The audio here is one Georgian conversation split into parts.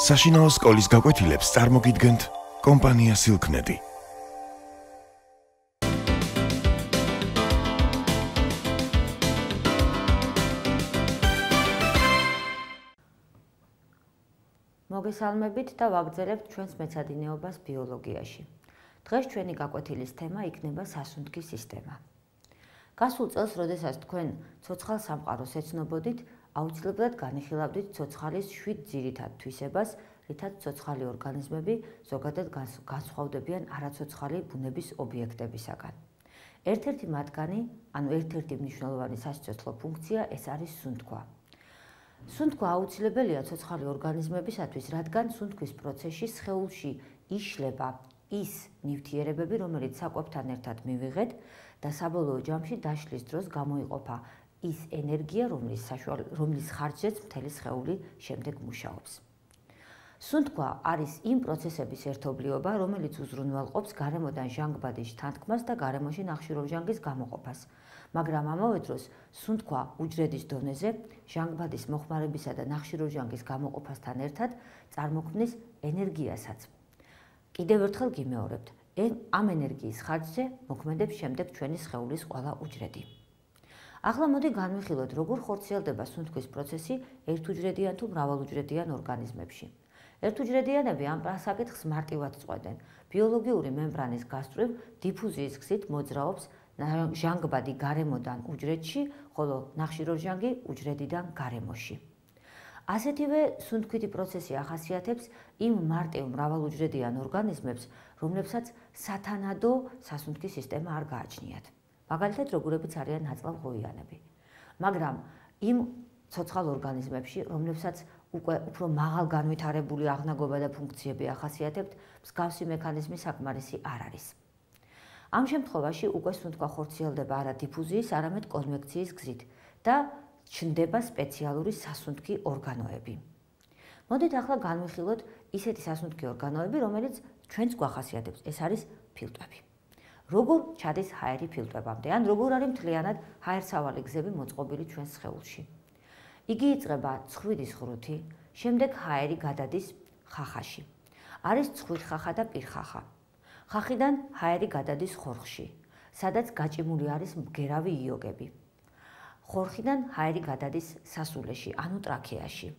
საშინაო სკოლის გაკვეთილებს წარმოგიდგენთ კომპანია Silknet. მოგესალმებით და ვაგრძელებთ ჩვენს მეცადინეობას ბიოლოგიაში. დღეს ჩვენი გაკვეთილის თემა იქნება სასუნთქი სისტემა. გასულ წელს, როდესაც თქვენ ცოცხალ სამყაროს ეცნობოდით, აუცილებლად განიხილავდით ცოცხალის 7 ძირითად თვისებას, რითაც ცოცხალი ორგანიზმები ზოგადად განსხვავდებიან არაცოცხალი ბუნების ობიექტებისაგან. ერთ-ერთი მათგანი, ანუ ერთ-ერთი მნიშვნელოვანი სასიცოცხლო ფუნქცია ეს არის სუნთქვა. სუნთქვა აუცილებელია ცოცხალი ორგანიზმებისათვის, რადგან სუნთქვის პროცესში სხეულში იშლება ის ნივთიერებები, რომელიც საკვებთან ერთად მივიღეთ და საბოლოო ჯამში დაშლის დროს გამოიყოფა ის ენერგია, რომლის ხარჯზეც მთელი სხეული შემდეგ მუშაობს. სუნთქვა არის იმ პროცესების ერთობლიობა, რომელიც უზრუნველყოფს გარემოდან ჟანგბადის თანთქმას და გარემოში ნახშირორჟანგის გამოყოფას. მაგრამ ამავე დროს სუნთქვა უჯრედის დონეზე ჟანგბადის მოხმარებისა და ნახშირორჟანგის გამოყოფასთან ერთად წარმოქმნის ენერგიასაც. კიდევ ერთხელ გიმეორებთ, ამ ენერგიის ხარჯზე მოქმედებს შემდეგ ჩვენი სხეულის ყველა უჯრედი. ახლა მოდი განვიხილოთ, როგორ ხორციელდება სუნთქვის პროცესი ერთუჯრედიან თუ მრავალუჯრედიან ორგანიზმებში. ერთუჯრედიანები ამ საკითხს მარტივად წყვეტენ. ბიოლოგიური მემბრანის გასწვრივ დიფუზიის გზით მოძრაობს ჟანგბადი გარემოდან უჯრედში, ხოლო ნახშირორჟანგი უჯრედიდან გარემოში. ასეთივე სუნთქვითი პროცესი ახასიათებს იმ მარტივ მრავალუჯრედიან ორგანიზმებს, რომლებსაც სათანადო სასუნთქი სისტემა არ გააჩნიათ. მაგალითად, როგორებიც არიან ნაწლავღოიანები. მაგრამ იმ ცოცხალ ორგანიზმებში, რომლებსაც უფრო მაღალ განვითარებული აღნაგობა და ფუნქციები ახასიათებთ, მსგავსი მექანიზმი საკმარისი არ არის. ამ შემთხვევაში უკვე სუნთქვა ხორციელდება არა დიფუზიის, არამედ კონვექციის გზით და ჩნდება სპეციალური სასუნთქი ორგანოები. მოდით ახლა განვიხილოთ ისეთი სასუნთქი ორგანოები, რომელიც ჩვენს გვახასიათებს, ეს არის ფილტვები. როგორ ჩადის ჰაერი ფილტვებამდე, ან როგორ არის მთლიანად ჰაერსავალი გზები მოწყობილი ჩვენს სხეულში. იგი იწყება ცხვირის ღრუთი, შემდეგ ჰაერი გადადის ხახაში. არის ცხვირხახა და პირხახა. ხახიდან ჰაერი გადადის ხორხში, სადაც გაჭიმული არის მგერავი იოგები. ხორხიდან ჰაერი გადადის სასულეში, ანუ ტრაქეაში.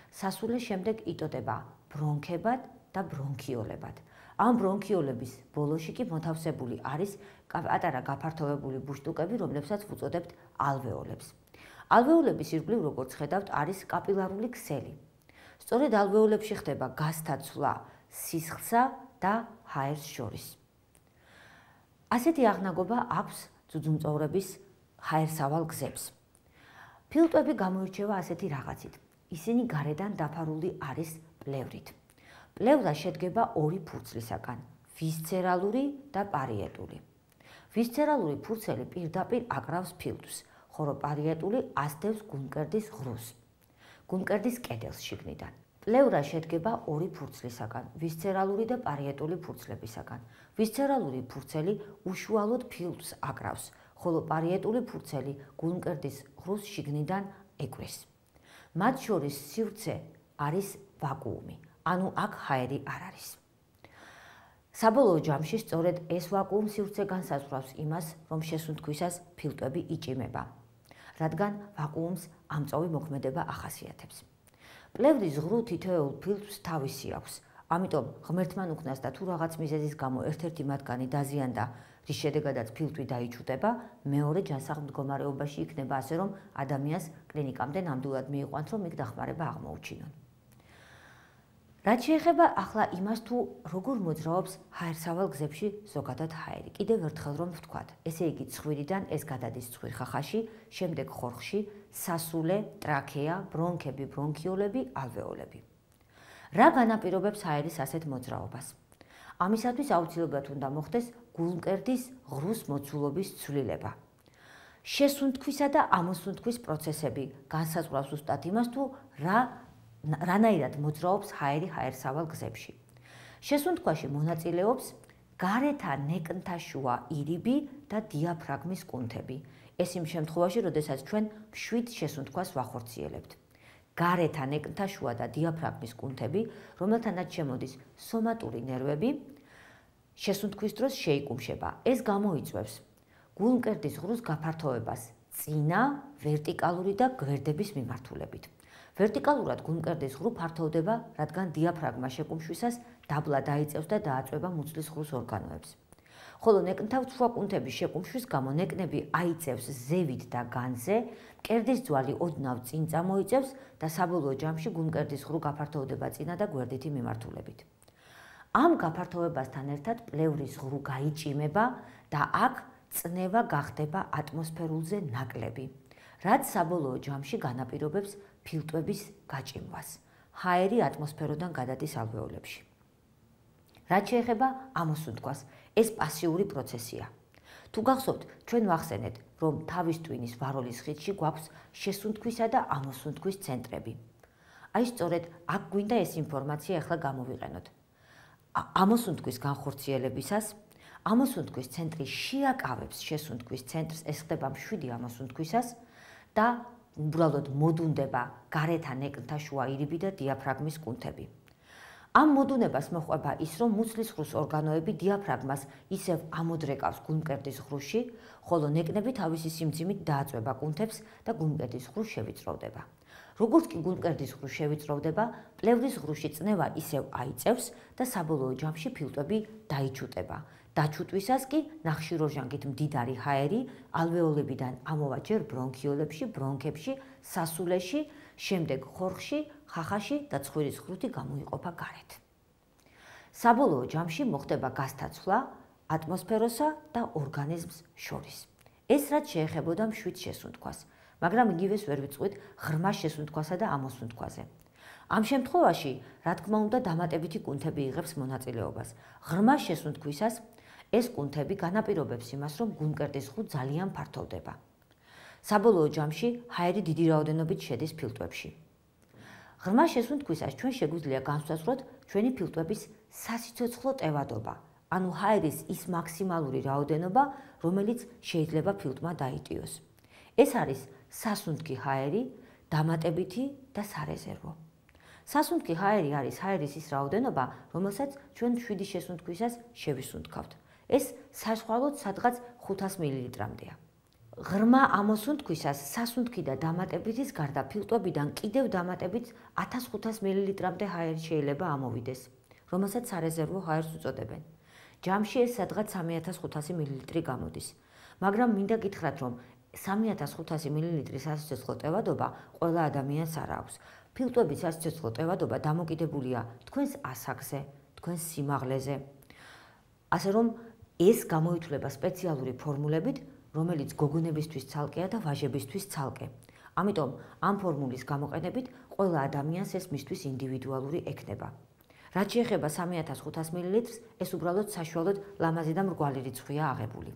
სასულე შემდეგ იტოტება ბრონქებად და ბრონქიოლებად. ამ ბრონქიოლების ბოლოში კი მოთავსებული არის პატარა გაფართოვებული ბუშტუკები, რომლებსაც ვუწოდებთ ალვეოლებს. ალვეოლების ირგვლივ, როგორც ხედავთ, არის კაპილარული ქსელი. სწორედ ალვეოლებში ხდება გაზთა ცვლა სისხლსა და ჰაერს შორის. ასეთი აღნაგობა აქვს ძუძუმწოვრების ჰაერსავალ გზებს. ფილტვები გამოირჩევა ასეთი რაღაცით. ისინი გარედან დაფარული არის პლევრით. პლევრა შედგება ორი ფურცლისაგან, ვისცერალური და პარიეტული. ვისცერალური ფურცელი პირდაპირ აკრავს ფილტვს, ხოლო პარიეტული ასდევს გულმკერდის ღრუს. გულმკერდის კედელს შიგნიდან. პლევრა შედგება ორი ფურცლისაგან, ვისცერალური და პარიეტული ფურცლებისაგან. ვისცერალური ფურცელი უშუალოდ ფილტვს აკრავს, ხოლო პარიეტული ფურცელი გულმკერდის ღრუს შიგნიდან ეკვრეს. მათ შორის სივრცე არის ვაკუუმი, ანუ აქ ჰაერი არ არის. საბოლოო ჯამში სწორედ ეს ვაკუუმ სივრცე განსაზღვრავს იმას, რომ შესუნთქვისას ფილტვები იჭიმება, რადგან ვაკუუმს ამწოვი მოქმედება ახასიათებს. პლევრის ღრუ თითოეულ ფილტვს თავისი აქვს, ამიტომ ღმერთმან უქნას და თუ რაღაც მიზეზის გამო ერთ-ერთი მათგანი დაზიანდა, რის შედეგადაც ფილტვი დაიჩუტება, მეორე ჯანსაღ მდგომარეობაში იქნება ასე, რომ ადამიანს კლინიკამდე ნამდვილად მიიყვანთ, რომ იქ დახმარება აღმოუჩინონ. რაც შეეხება ახლა იმას, თუ როგორ მოძრაობს ჰაერსავალ გზებში ზოგადად ჰაერი. კიდევ ერთხელ რომ ვთქვათ, ესე იგი ცხვირიდან ეს გადადის ცხვირხახაში, შემდეგ ხორხში, სასულე, ტრაქეა, ბრონქები, ბრონქიოლები, ალვეოლები. რა განაპირობებს ჰაერის ასეთ მოძრაობას? ამისათვის აუცილებლად უნდა მოხდეს გულმკერდის ღრუს მოცულობის ცვლილება. შესუნთქვისა და ამოსუნთქვის პროცესები განსაზღვრავს ზუსტად იმას, თუ რანაირად მოძრაობს ჰაერი ჰაერსავალ გზებში. შესუნთქვაში მონაწილეობს გარეთა ნეკნთაშუა ირიბი და დიაფრაგმის კუნთები. ეს იმ შემთხვევაში, როდესაც ჩვენ მშვიდ შესუნთქვას ვახორციელებთ. გარეთა ნეკნთაშუა და დიაფრაგმის კუნთები, რომელთანაც შემოდის სომატური ნერვები, შესუნთქვის დროს შეიკუმშება. ეს გამოიწვევს გულმკერდის ღრუს გაფართოებას წინა, ვერტიკალური და გვერდების მიმართულებით. ვერტიკალურად გულმკერდის ღრუ ფართოვდება, რადგან დიაფრაგმა შეკუმშვისას დაბლა დაიწევს და დააწვება მუცლის ღრუს ორგანოებს. ხოლო ნეკნთავ-ცრუა კუნთების შეკუმშვის გამო ნეკნები აიწევს ზევით და განზე, მკერდის ძვალი ოდნავ წინ წამოიწევს და საბოლოო ჯამში გულმკერდის ღრუ გაფართოვდება წინა და გვერდითი მიმართულებით. ამ გაფართოვებასთან ერთად პლევრის ღრუ გაიჭიმება და აქ წნევა გახდება ატმოსფერულზე ნაკლები, რაც საბოლოო ჯამში განაპირობებს ფილტვების გაჭიმვას. ჰაერი ატმოსფეროდან გადადის ალვეოლებში. რაც შეეხება ამოსუნთქვას, ეს პასიური პროცესია. თუ გახსოვთ, ჩვენ ვახსენეთ, რომ თავის ტვინის ვაროლის ხიდში გვაქვს შესუნთქვისა და ამოსუნთქვის ცენტრები. აი სწორედ აქ გვინდა ეს ინფორმაცია ახლა გამოვიყენოთ. ამოსუნთქვის განხორციელებისას ამოსუნთქვის ცენტრი შეაკავებს შესუნთქვის ცენტრს, ეს ხდება მშვიდი ამოსუნთქვისას და უბრალოდ მოდუნდება გარეთა ნეკნთაშუა ირიბი და დიაფრაგმის კუნთები. ამ მოდუნებას მოჰყვება ის, რომ მუცლის ღრუს ორგანოები დიაფრაგმას ისევ ამოდრეკავს გულმკერდის ღრუში, ხოლო ნეკნები თავისი სიმძიმით დააწვება კუნთებს და გულმკერდის ღრუს შევიწროვდება. როგორც კი გულმკერდის ღრუ შევიწროვდება, პლევრის ღრუში წნევა ისევ აიწევს და საბოლოო ჯამში ფილტვები დაიჩუტება. დაჩუტვისას კი ნახშირორჟანგით მდიდარი ჰაერი ალვეოლებიდან ამოვა ჯერ ბრონქიოლებში, ბრონქებში, სასულეში, შემდეგ ხორხში, ხახაში და ცხვირის ღრუთი გამოიყოფა გარეთ. საბოლოო ჯამში მოხდება გასთაცვლა ატმოსფეროსა და ორგანიზმს შორის. ეს რაც შეეხებოდა მშვიდ შესუნთქვას, მაგრამ იგივეს ვერ ვიწყვით ღრმა შესუნთქვასა და ამოსუნთქვაზე. ამ შემთხვევაში, რა თქმა უნდა, დამატებითი კუნთები იღებს მონაწილეობას. ღრმა შესუნთქვისას ეს კუნთები განაპირობებს იმას, რომ გულმკერდის ღრუ ძალიან ფართოვდება. საბოლოო ჯამში ჰაერი დიდი რაოდენობით შედის ფილტვებში. ღრმა შესუნთქვისას ჩვენ შეგვიძლია განსვასვროთ ჩვენი ფილტვების სასიცოცხლო ტევადობა, ანუ ჰაერის ის მაქსიმალური რაოდენობა, რომელიც შეიძლება ფილტვმა დაიტიოს. ეს არის სასუნთქი ჰაერი, დამატებითი და სარეზერვო. სასუნთქი ჰაერი არის ჰაერის ის რაოდენობა, რომელსაც ჩვენ მშვიდი შესუნთქვისას შევისუნთქავთ. ეს საშუალოდ სადღაც 500 მილilitrამდეა. ღრმა ამოსუნთქვისას სასუნთქი და დამატებითის გარდა ფილტვებიდან კიდევ დამატებით 1500 მილilitrამდე ჰაერი შეიძლება ამოვიდეს, რომელსაც სარეზერვო ჰაერს უწოდებენ. ჯამში ეს სადღაც 3500 მილილიტრი გამოდის, მაგრამ მინდა გითხრათ, რომ 3500 მილილიტრის სასიცოცხლო ტევადობა ყველა ადამიანს არ აქვს. ფილტვების სასიცოცხლო ტევადობა დამოკიდებულია თქვენს ასაკზე, თქვენს სიმაღლეზე. ასე რომ ეს გამოითვლება სპეციალური ფორმულებით, რომელიც გოგონებისთვის ცალკეა და ვაჟებისთვის ცალკე. ამიტომ ამ ფორმულის გამოყენებით ყველა ადამიანს ეს მისთვის ინდივიდუალური ექნება. რაც შეეხება 3500 მილilitrს, ეს უბრალოდ საშუალოდ ლამაზი და მრგვალი რიცხვია აღებული.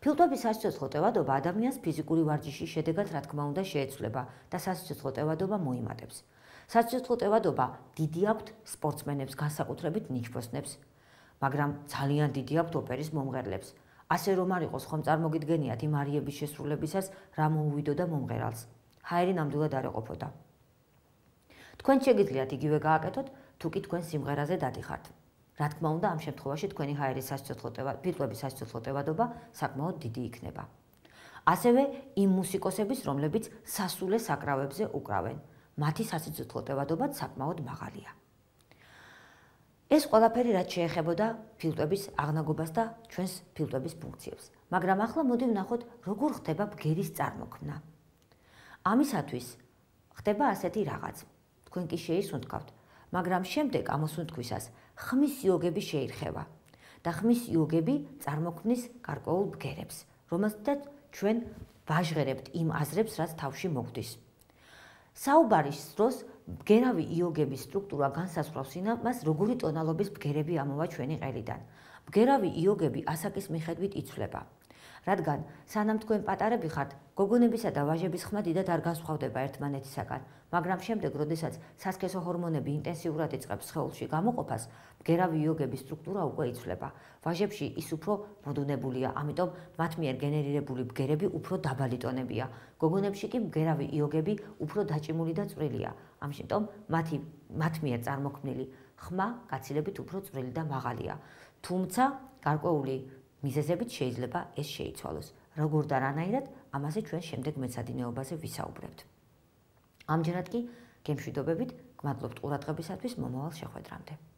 ფილტვების სასიცოცხლო ტევადობა ადამიანს ფიზიკური ვარჯიშის შედეგად რა თქმა უნდა შეეცვლება და სასიცოცხლო ტევადობა მოიმატებს. სასიცოცხლო ტევადობა დიდი აქვთ სპორტსმენებს, განსაკუთრებით ნიჩბოსნებს, მაგრამ ძალიან დიდი აქვთ ოპერის მომღერლებს. ასე რომ არ იყოს ხომ წარმოგიდგენიათ იმ არიების შესრულებისას რა მოუვიდოდა მომღერალს. ჰაერი ნამდვილად არ ეყოფოდა. თქვენ შეგიძლიათ იგივე გააკეთოთ, თუ კი თქვენ სიმღერაზე დადიხართ. რა თქმა უნდა, ამ შემთხვევაში თქვენი ჰაერის ფილტვების სასიცოცხლო ტევადობა საკმაოდ დიდი იქნება. ასევე იმ მუსიკოსების, რომლებიც სასულე საკრავებზე უკრავენ, მათი სასიცოცხლო ტევადობაც საკმაოდ მაღალია. ეს ყველაფერი რაც შეეხებოდა ფილტვების აღნაგობას და ჩვენს ფილტვების ფუნქციებს. მაგრამ ახლა მოდი ვნახოთ, როგორ ხდება ბგერის წარმოქმნა. ამისათვის ხდება ასეთი რაღაც. თქვენ კი შეისუნთქავთ, მაგრამ შემდეგ ამოსუნთქვისას ხმის იოგები შეირხევა და ხმის იოგები წარმოქმნის გარკვეულ ბგერებს, რომელსაც ჩვენ ვაჟღერებთ იმ აზრებს, რაც თავში მოგვდის. საუბარის დროს ბგერავი იოგების სტრუქტურა განსაზღვრავს იმას, როგორი ტონალობის ბგერები ამოვა ჩვენი ყელიდან. ბგერავი იოგები ასაკის მიხედვით იცვლება. რადგან სანამ თქვენ პატარები ხართ, გოგონებისა და ვაჟების ხმა დიდად არ განსხვავდება ერთმანეთისაგან, მაგრამ შემდეგ, როდესაც სასქესო ჰორმონები ინტენსიურად იწყებს სხეულში გამოყოფას, მგერავი იოგების სტრუქტურა უკვე იცვლება. ვაჟებში ის უფრო მოდუნებულია, ამიტომ მათ მიერ გენერირებული ბგერები უფრო დაბალი ტონებია. გოგონებში კი მგერავი იოგები უფრო დაჭიმული და წვრილია. ამიტომ მათ მიერ წარმოქმნილი ხმა გაცილებით უფრო წვრილი და მაღალია. თუმცა გარკვეული მიზეზებით შეიძლება ეს შეიცვალოს. როგორ და რანაირად, ამაზე ჩვენ შემდეგ მეცადინეობაზე ვისაუბრებთ. ამჯერად კი გემშვიდობებით, გმადლობთ ყურადღებისათვის, მომავალ შეხვედრამდე.